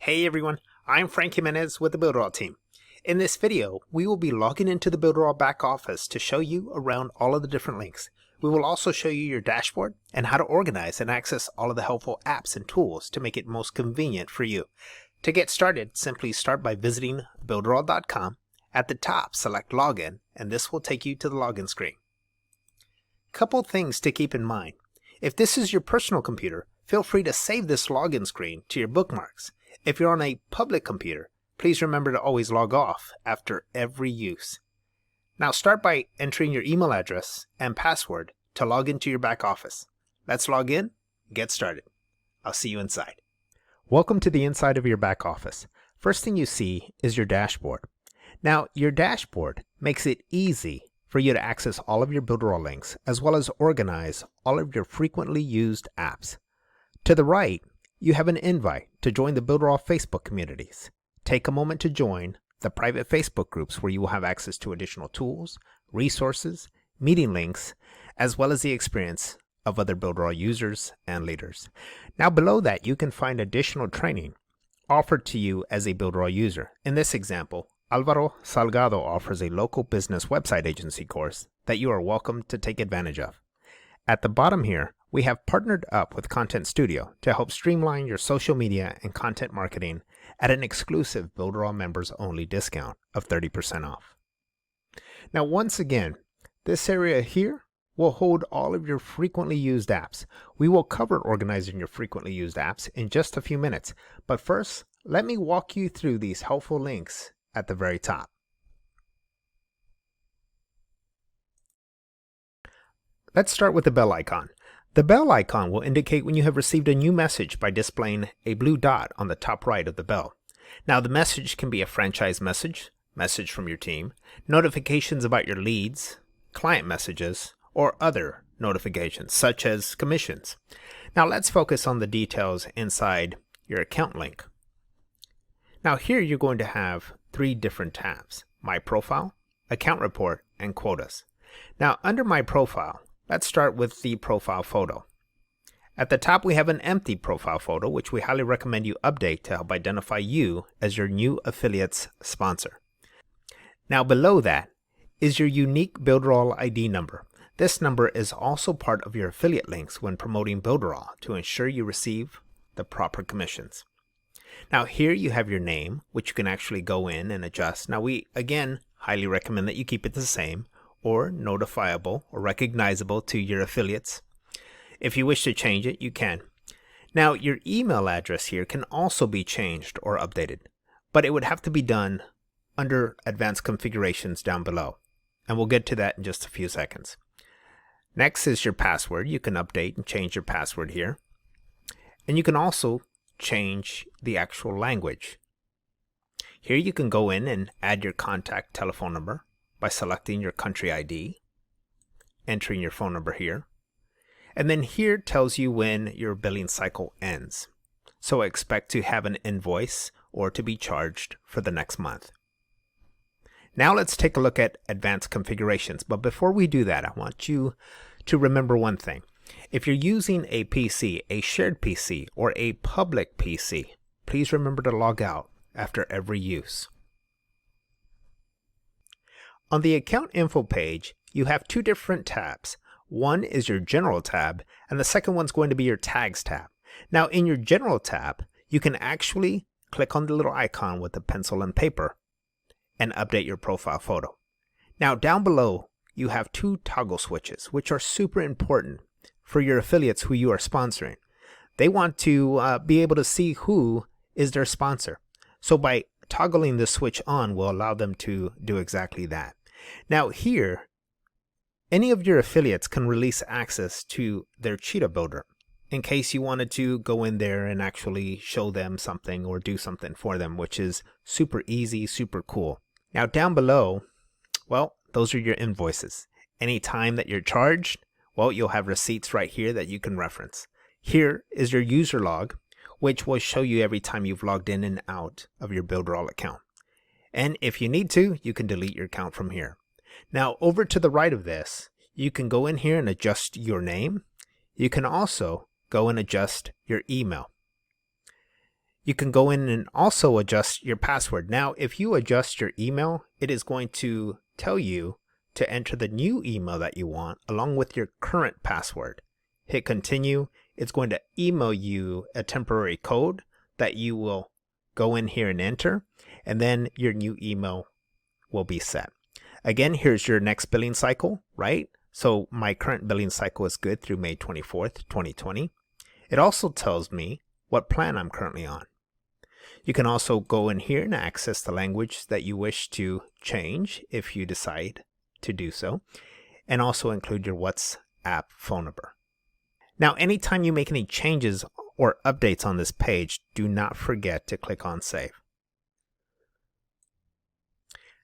Hey everyone, I'm Frank Jimenez with the Builderall team. In this video, we will be logging into the Builderall back office to show you around all of the different links. We will also show you your dashboard and how to organize and access all of the helpful apps and tools to make it most convenient for you. To get started, simply start by visiting builderall.com. At the top, select Login, and this will take you to the login screen. Couple things to keep in mind. If this is your personal computer, feel free to save this login screen to your bookmarks. If you're on a public computer, please remember to always log off after every use. Now start by entering your email address and password to log into your back office. Let's log in and get started. I'll see you inside. Welcome to the inside of your back office. First thing you see is your dashboard. Now your dashboard makes it easy for you to access all of your Builderall links as well as organize all of your frequently used apps. To the right, you have an invite to join the Builderall Facebook communities. Take a moment to join the private Facebook groups where you will have access to additional tools, resources, meeting links, as well as the experience of other Builderall users and leaders. Now below that, you can find additional training offered to you as a Builderall user. In this example, Alvaro Salgado offers a local business website agency course that you are welcome to take advantage of. At the bottom here, we have partnered up with Content Studio to help streamline your social media and content marketing at an exclusive Builderall members only discount of 30% off. Now once again, this area here will hold all of your frequently used apps. We will cover organizing your frequently used apps in just a few minutes, but first, let me walk you through these helpful links at the very top. Let's start with the bell icon. The bell icon will indicate when you have received a new message by displaying a blue dot on the top right of the bell. Now the message can be a franchise message, message from your team, notifications about your leads, client messages, or other notifications such as commissions. Now let's focus on the details inside your account link. Now here you're going to have three different tabs: My Profile, Account Report, and Quotas. Now under My Profile, let's start with the profile photo. At the top, we have an empty profile photo, which we highly recommend you update to help identify you as your new affiliate's sponsor. Now below that is your unique Builderall ID number. This number is also part of your affiliate links when promoting Builderall to ensure you receive the proper commissions. Now here you have your name, which you can actually go in and adjust. Now we again highly recommend that you keep it the same, or notifiable or recognizable to your affiliates. If you wish to change it, you can. Now your email address here can also be changed or updated, but it would have to be done under advanced configurations down below, and we'll get to that in just a few seconds. Next is your password. You can update and change your password here, and you can also change the actual language. Here you can go in and add your contact telephone number by selecting your country ID, entering your phone number here, and then here tells you when your billing cycle ends. So expect to have an invoice or to be charged for the next month. Now let's take a look at advanced configurations, but before we do that, I want you to remember one thing. If you're using a PC, a shared PC, or a public PC, please remember to log out after every use. On the account info page, you have two different tabs. One is your general tab, and the second one's going to be your tags tab. Now in your general tab, you can actually click on the little icon with the pencil and paper and update your profile photo. Now down below, you have two toggle switches, which are super important for your affiliates who you are sponsoring. They want to be able to see who is their sponsor. So by toggling the switch on will allow them to do exactly that. Now here, any of your affiliates can release access to their Cheetah Builder in case you wanted to go in there and actually show them something or do something for them, which is super easy, super cool. Now down below, well, those are your invoices. Any time that you're charged, well, you'll have receipts right here that you can reference. Here is your user log, which will show you every time you've logged in and out of your Builderall account. And if you need to, you can delete your account from here. Now over to the right of this, you can go in here and adjust your name. You can also go and adjust your email. You can go in and also adjust your password. Now, if you adjust your email, it is going to tell you to enter the new email that you want along with your current password. Hit continue. It's going to email you a temporary code that you will go in here and enter, and then your new email will be set. Again, here's your next billing cycle, right? So my current billing cycle is good through May 24th, 2020. It also tells me what plan I'm currently on. You can also go in here and access the language that you wish to change if you decide to do so, and also include your WhatsApp phone number. Now, anytime you make any changes or updates on this page, do not forget to click on Save.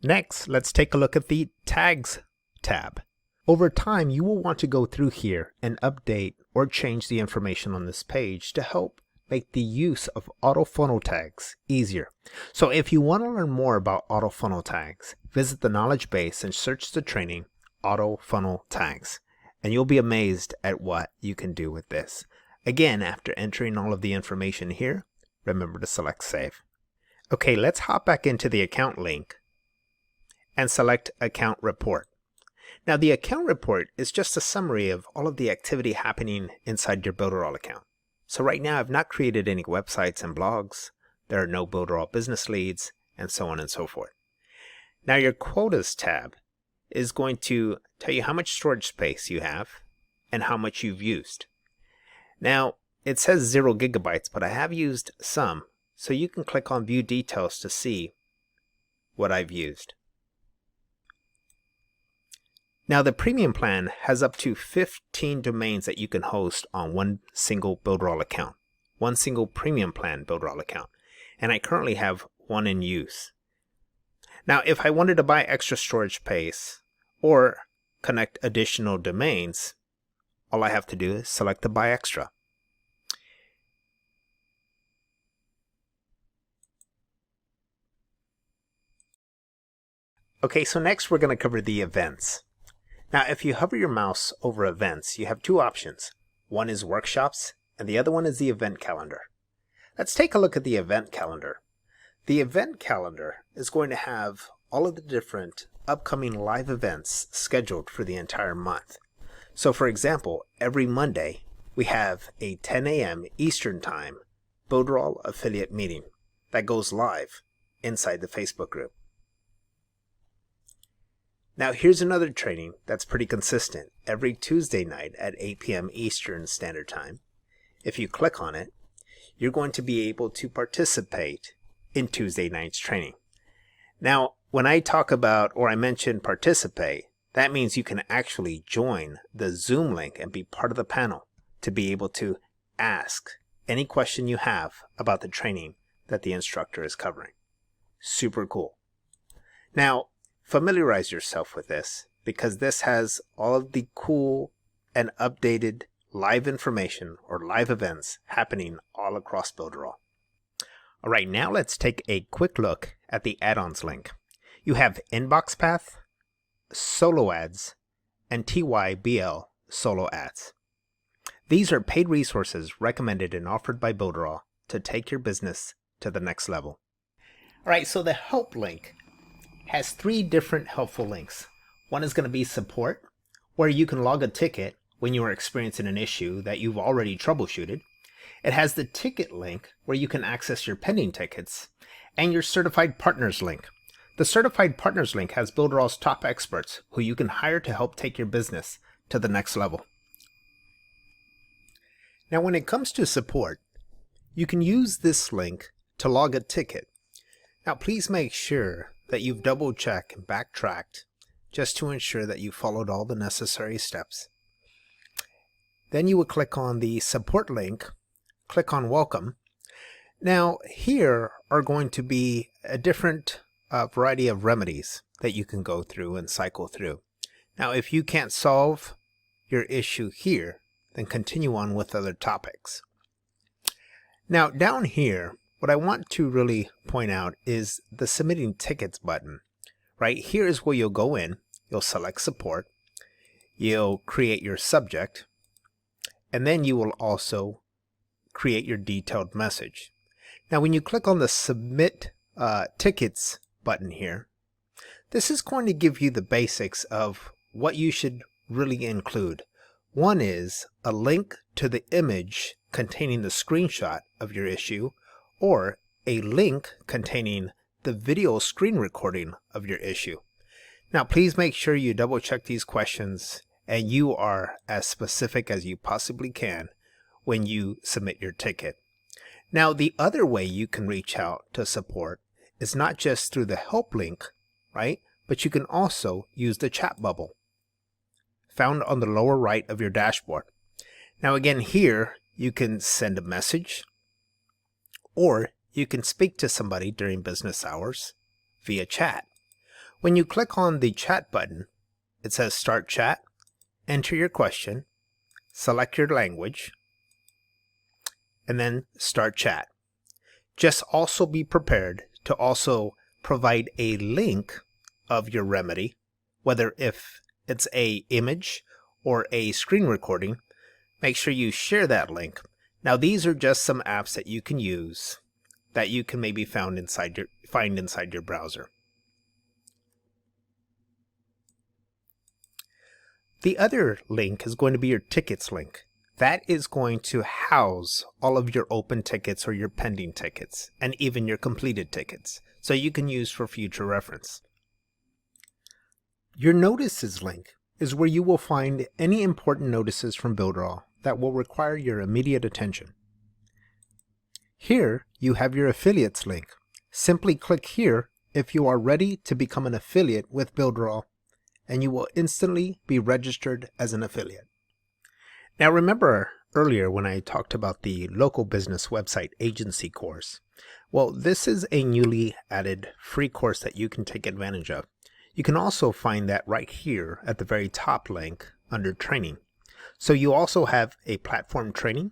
Next, let's take a look at the Tags tab. Over time, you will want to go through here and update or change the information on this page to help make the use of autofunnel tags easier. So if you want to learn more about autofunnel tags, visit the knowledge base and search the training autofunnel tags, and you'll be amazed at what you can do with this. Again, after entering all of the information here, remember to select Save. Okay, let's hop back into the account link and select Account Report. Now, the account report is just a summary of all of the activity happening inside your Builderall account. So right now, I've not created any websites and blogs. There are no Builderall business leads, and so on and so forth. Now, your Quotas tab is going to tell you how much storage space you have and how much you've used. Now, it says 0 gigabytes, but I have used some, so you can click on View Details to see what I've used. Now, the premium plan has up to 15 domains that you can host on one single Builderall account, one single premium plan Builderall account, and I currently have one in use. Now, if I wanted to buy extra storage space or connect additional domains, all I have to do is select the Buy Extra. Okay, so next we're going to cover the events. Now, if you hover your mouse over events, you have two options. One is workshops, and the other one is the event calendar. Let's take a look at the event calendar. The event calendar is going to have all of the different upcoming live events scheduled for the entire month. So for example, every Monday, we have a 10 a.m. Eastern Time Builderall affiliate meeting that goes live inside the Facebook group. Now, here's another training that's pretty consistent. Every Tuesday night at 8 p.m. Eastern Standard Time, if you click on it, you're going to be able to participate in Tuesday night's training. Now, when I talk about or I mention participate, that means you can actually join the Zoom link and be part of the panel to be able to ask any question you have about the training that the instructor is covering. Super cool. Now, familiarize yourself with this because this has all of the cool and updated live information or live events happening all across Builderall. All right, now let's take a quick look at the add-ons link. You have Inbox Path, Solo Ads, and TYBL Solo Ads. These are paid resources recommended and offered by Builderall to take your business to the next level. All right, so the help link has 3 different helpful links. One is going to be support, where you can log a ticket when you are experiencing an issue that you've already troubleshooted. It has the ticket link where you can access your pending tickets, and your certified partners link. The certified partners link has Builderall's top experts who you can hire to help take your business to the next level. Now, when it comes to support, you can use this link to log a ticket. Now, please make sure that you've double-checked and backtracked just to ensure that you followed all the necessary steps. Then you would click on the support link, click on welcome. Now, here are going to be a different variety of remedies that you can go through and cycle through. Now, if you can't solve your issue here, then continue on with other topics. Now, down here, what I want to really point out is the submitting tickets button. Right here is where you'll go in, you'll select support, you'll create your subject, and then you will also create your detailed message. Now when you click on the Submit Tickets button here, this is going to give you the basics of what you should really include. One is a link to the image containing the screenshot of your issue, or a link containing the video screen recording of your issue. Now please make sure you double check these questions and you are as specific as you possibly can when you submit your ticket. Now the other way you can reach out to support is not just through the help link, right? But you can also use the chat bubble found on the lower right of your dashboard. Now again, here you can send a message, or you can speak to somebody during business hours via chat. When you click on the chat button, it says Start Chat. Enter your question, select your language, and then Start Chat. Just also be prepared to also provide a link of your remedy, whether if it's a image or a screen recording. Make sure you share that link. Now these are just some apps that you can use that you can maybe find inside your browser. The other link is going to be your tickets link. That is going to house all of your open tickets or your pending tickets, and even your completed tickets, so you can use for future reference. Your notices link is where you will find any important notices from Builderall that will require your immediate attention. Here you have your affiliates link. Simply click here if you are ready to become an affiliate with Builderall, and you will instantly be registered as an affiliate. Now remember earlier when I talked about the local business website agency course? Well, this is a newly added free course that you can take advantage of. You can also find that right here at the very top link under training. So you also have a platform training,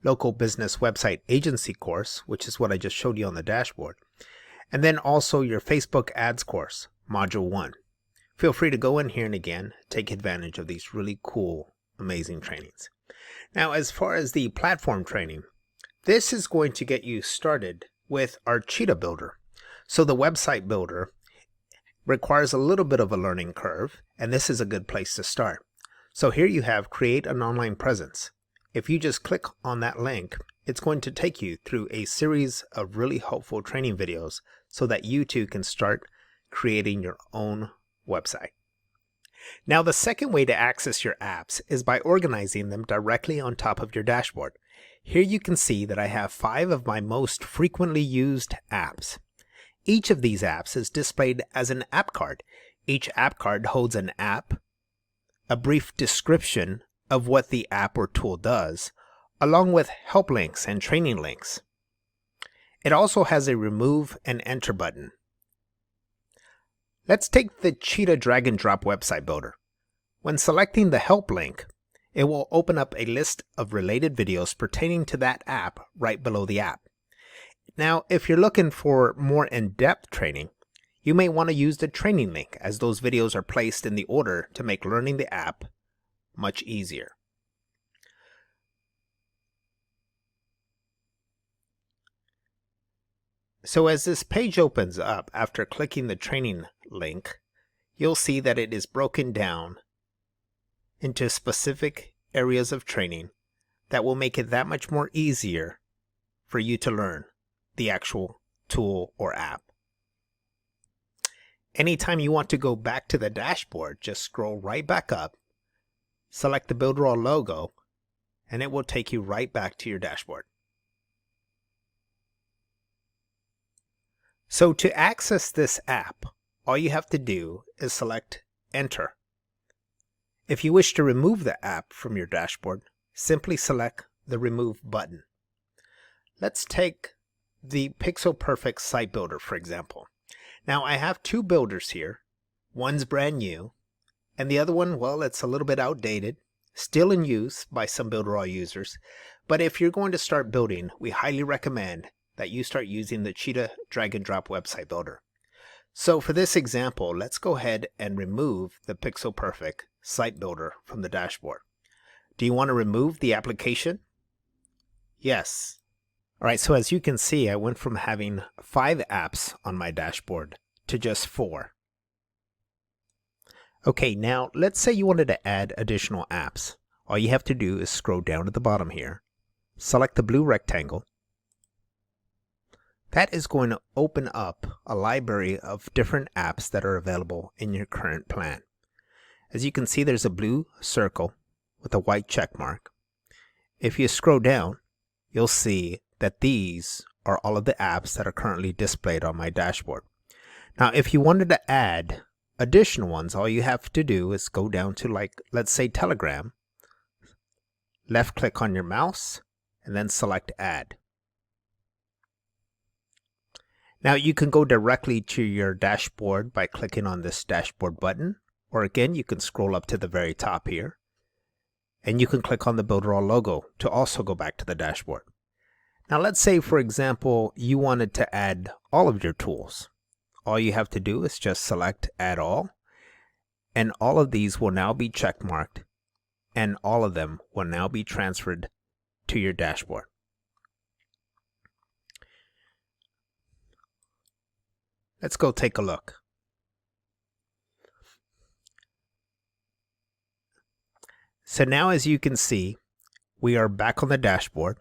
local business website agency course, which is what I just showed you on the dashboard, and then also your Facebook ads course, module 1. Feel free to go in here and again, take advantage of these really cool, amazing trainings. Now, as far as the platform training, this is going to get you started with our Cheetah Builder. So the website builder requires a little bit of a learning curve, and this is a good place to start. So here you have Create an Online Presence. If you just click on that link, it's going to take you through a series of really helpful training videos so that you too can start creating your own website. Now the second way to access your apps is by organizing them directly on top of your dashboard. Here you can see that I have 5 of my most frequently used apps. Each of these apps is displayed as an app card. Each app card holds an app, a brief description of what the app or tool does, along with help links and training links. It also has a remove and enter button. Let's take the Cheetah drag and drop website builder. When selecting the help link, it will open up a list of related videos pertaining to that app right below the app. Now, if you're looking for more in-depth training, you may want to use the training link, as those videos are placed in the order to make learning the app much easier. So as this page opens up after clicking the training link, you'll see that it is broken down into specific areas of training that will make it that much more easier for you to learn the actual tool or app. Anytime you want to go back to the dashboard, just scroll right back up, select the Builderall logo, and it will take you right back to your dashboard. So to access this app, all you have to do is select Enter. If you wish to remove the app from your dashboard, simply select the Remove button. Let's take the Pixel Perfect Site Builder, for example. Now I have 2 builders here. One's brand new, and the other one, well, it's a little bit outdated, still in use by some Builderall users. But if you're going to start building, we highly recommend that you start using the Cheetah drag and drop website builder. So for this example, let's go ahead and remove the Pixel Perfect Site Builder from the dashboard. Do you want to remove the application? Yes. Alright, so as you can see, I went from having 5 apps on my dashboard to just 4. Okay, now let's say you wanted to add additional apps. All you have to do is scroll down to the bottom here, select the blue rectangle. That is going to open up a library of different apps that are available in your current plan. As you can see, there's a blue circle with a white check mark. If you scroll down, you'll see that these are all of the apps that are currently displayed on my dashboard. Now, if you wanted to add additional ones, all you have to do is go down to, like, let's say Telegram, left click on your mouse, and then select Add. Now you can go directly to your dashboard by clicking on this dashboard button, or again, you can scroll up to the very top here, and you can click on the Builderall logo to also go back to the dashboard. Now let's say, for example, you wanted to add all of your tools. All you have to do is just select Add All, and all of these will now be check marked, and all of them will now be transferred to your dashboard. Let's go take a look. So now, as you can see, we are back on the dashboard,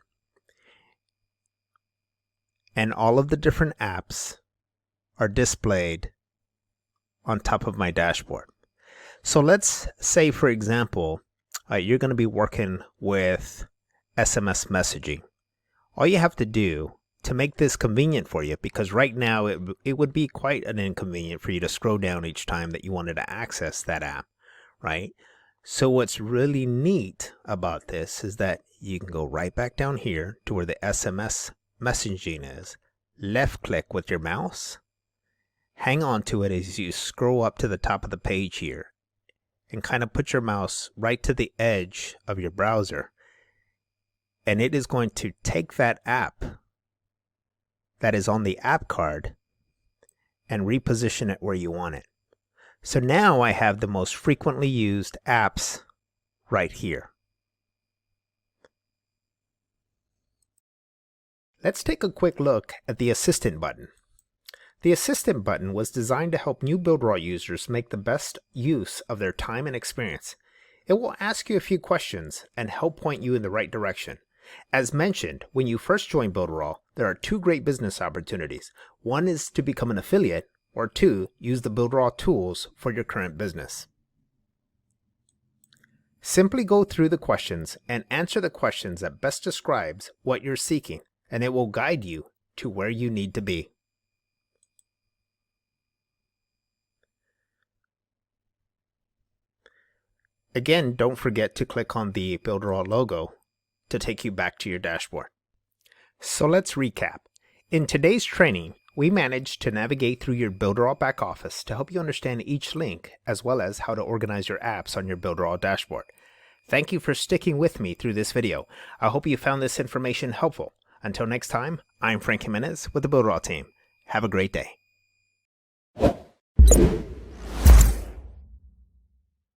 and all of the different apps are displayed on top of my dashboard. So let's say, for example, you're going to be working with SMS messaging. All you have to do to make this convenient for you, because right now it would be quite an inconvenient for you to scroll down each time that you wanted to access that app, right? So what's really neat about this is that you can go right back down here to where the SMS messaging is, left click with your mouse, hang on to it as you scroll up to the top of the page here, and kind of put your mouse right to the edge of your browser, and it is going to take that app that is on the app card and reposition it where you want it. So now I have the most frequently used apps right here. Let's take a quick look at the Assistant button. The Assistant button was designed to help new Builderall users make the best use of their time and experience. It will ask you a few questions and help point you in the right direction. As mentioned, when you first join Builderall, there are 2 great business opportunities. One is to become an affiliate, or 2, use the Builderall tools for your current business. Simply go through the questions and answer the questions that best describes what you're seeking, and it will guide you to where you need to be. Again, don't forget to click on the Builderall logo to take you back to your dashboard. So let's recap. In today's training, we managed to navigate through your Builderall back office to help you understand each link, as well as how to organize your apps on your Builderall dashboard. Thank you for sticking with me through this video. I hope you found this information helpful. Until next time, I'm Frank Jimenez with the Builderall team. Have a great day.